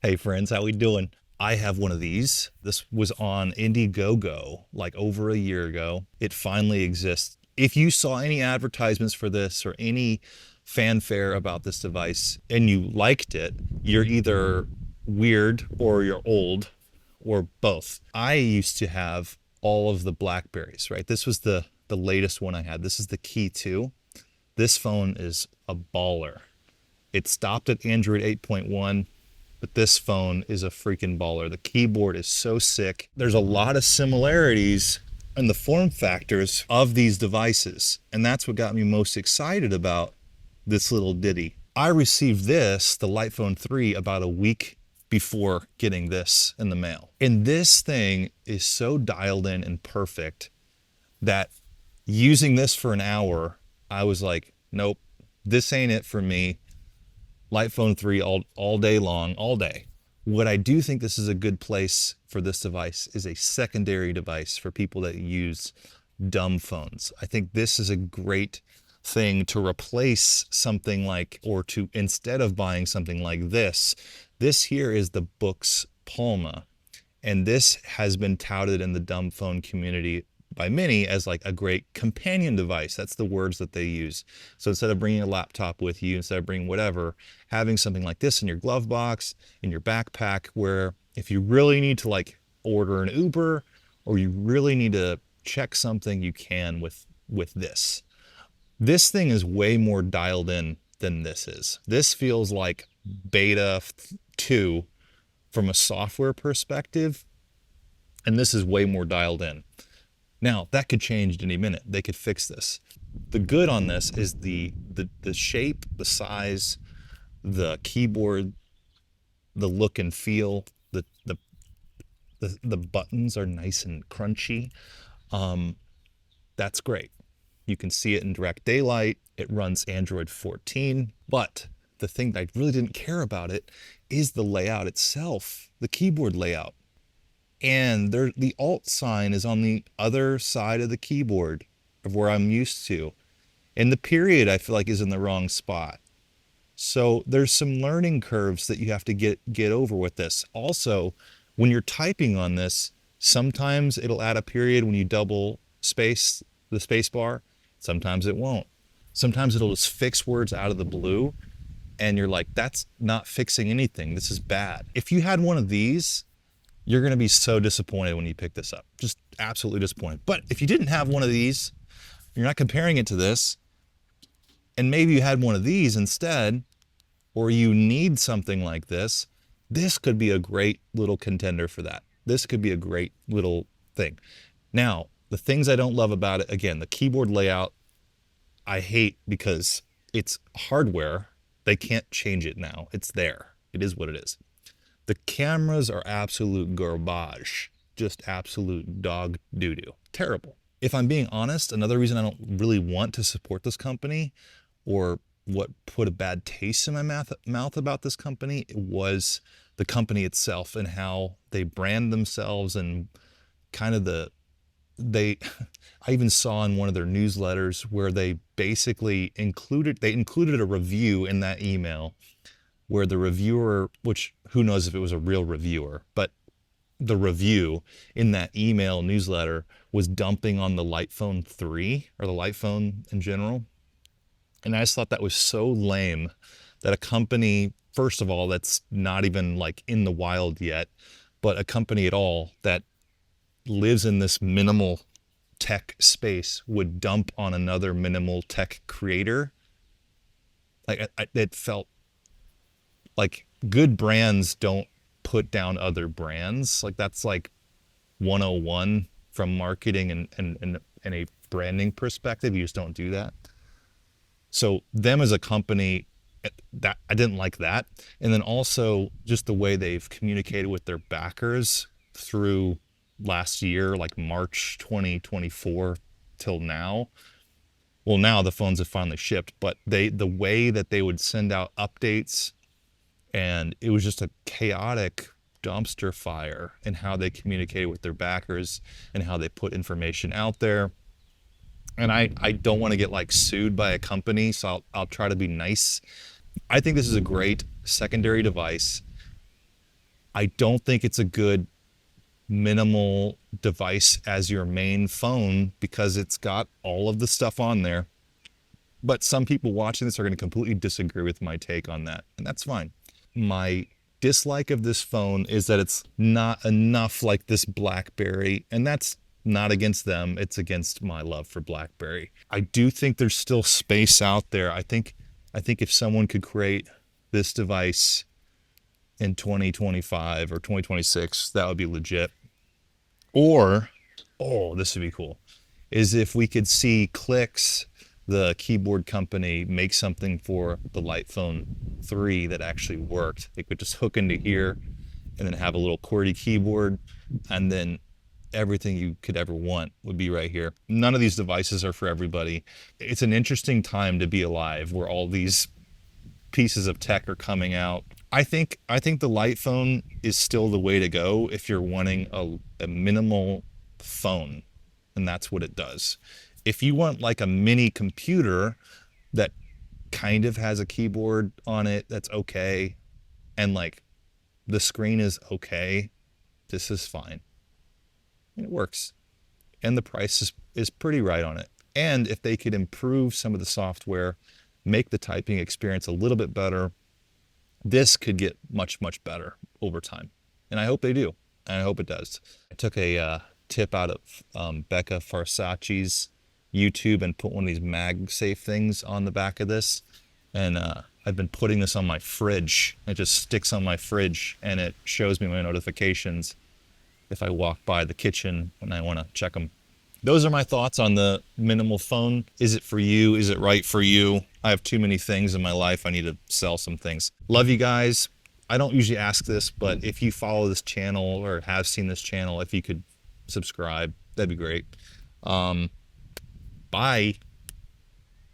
Hey friends, how we doing? I have one of these. This was on Indiegogo like over a year ago. It finally exists. If you saw any advertisements for this or any fanfare about this device and you liked it, you're either weird or you're old or both. I used to have all of the BlackBerries, right? This was the latest one I had. This is the Key 2. This phone is a baller. It stopped at Android 8.1, but this phone is a freaking baller. The keyboard is so sick. There's a lot of similarities in the form factors of these devices, and that's what got me most excited about this little ditty. I received this, the Light Phone 3, about a week before getting this in the mail. And this thing is so dialed in and perfect that using this for an hour, I was like, nope, this ain't it for me. Light Phone 3 all day long, all day. What I do think this is a good place for this device is a secondary device for people that use dumb phones. I think this is a great thing to replace something like, or to, instead of buying something like this here is the Boox Palma. And this has been touted in the dumb phone community by many as like a great companion device. That's the words that they use. So instead of bringing a laptop with you, instead of bringing whatever, having something like this in your glove box, in your backpack, where if you really need to like order an Uber or you really need to check something, you can with this. This thing is way more dialed in than this is. This feels like beta 2 from a software perspective, and this is way more dialed in. Now, that could change at any minute. They could fix this. The good on this is the shape, the size, the keyboard, the look and feel, the buttons are nice and crunchy. That's great. You can see it in direct daylight. It runs Android 14, but the thing that I really didn't care about it is the layout itself, the keyboard layout. And the Alt sign is on the other side of the keyboard of where I'm used to. And the period, I feel like, is in the wrong spot. So there's some learning curves that you have to get over with this. Also, when you're typing on this, sometimes it'll add a period when you double space the space bar. Sometimes it won't. Sometimes it'll just fix words out of the blue. And you're like, that's not fixing anything. This is bad. If you had one of these, you're going to be so disappointed when you pick this up. Just absolutely disappointed. But if you didn't have one of these, you're not comparing it to this, and maybe you had one of these instead, or you need something like this could be a great little contender for that. This could be a great little thing. Now, the things I don't love about it, again, the keyboard layout, I hate because it's hardware. They can't change it now. It's there. It is what it is. The cameras are absolute garbage, just absolute dog doo-doo. Terrible. If I'm being honest, another reason I don't really want to support this company, or what put a bad taste in my mouth about this company, was the company itself and how they brand themselves, and kind of I even saw in one of their newsletters where they basically included a review in that email where the reviewer, which who knows if it was a real reviewer, but the review in that email newsletter was dumping on the Light Phone 3 or the Light Phone in general. And I just thought that was so lame that a company, first of all, that's not even like in the wild yet, but a company at all that lives in this minimal tech space would dump on another minimal tech creator. Like it felt like good brands don't put down other brands. Like that's like 101 from marketing and a branding perspective. You just don't do that. So them as a company, that I didn't like that. And then also just the way they've communicated with their backers through last year, like March 2024 till now. Well, now the phones have finally shipped, but the way that they would send out updates, and it was just a chaotic dumpster fire in how they communicated with their backers and how they put information out there. And I don't want to get like sued by a company, so I'll try to be nice. I think this is a great secondary device. I don't think it's a good minimal device as your main phone because it's got all of the stuff on there. But some people watching this are going to completely disagree with my take on that, and that's fine. My dislike of this phone is that it's not enough like this BlackBerry, and that's not against them, it's against my love for BlackBerry. I do think there's still space out there. I think if someone could create this device in 2025 or 2026, that would be legit. Or, oh, this would be cool, is if we could see Clicks, the keyboard company, make something for the Light Phone 3 that actually worked. They could just hook into here and then have a little QWERTY keyboard, and then everything you could ever want would be right here. None of these devices are for everybody. It's an interesting time to be alive where all these pieces of tech are coming out. I think the Light Phone is still the way to go if you're wanting a minimal phone, and that's what it does. If you want like a mini computer that kind of has a keyboard on it that's okay, and like the screen is okay, this is fine. And it works. And the price is pretty right on it. And if they could improve some of the software, make the typing experience a little bit better, this could get much, much better over time. And I hope they do. And I hope it does. I took a tip out of Becca Farsacci's YouTube and put one of these MagSafe things on the back of this. And I've been putting this on my fridge. It just sticks on my fridge and it shows me my notifications if I walk by the kitchen when I want to check them. Those are my thoughts on the minimal phone. Is it for you? Is it right for you? I have too many things in my life. I need to sell some things. Love you guys. I don't usually ask this, but if you follow this channel or have seen this channel, if you could subscribe, that'd be great. Bye.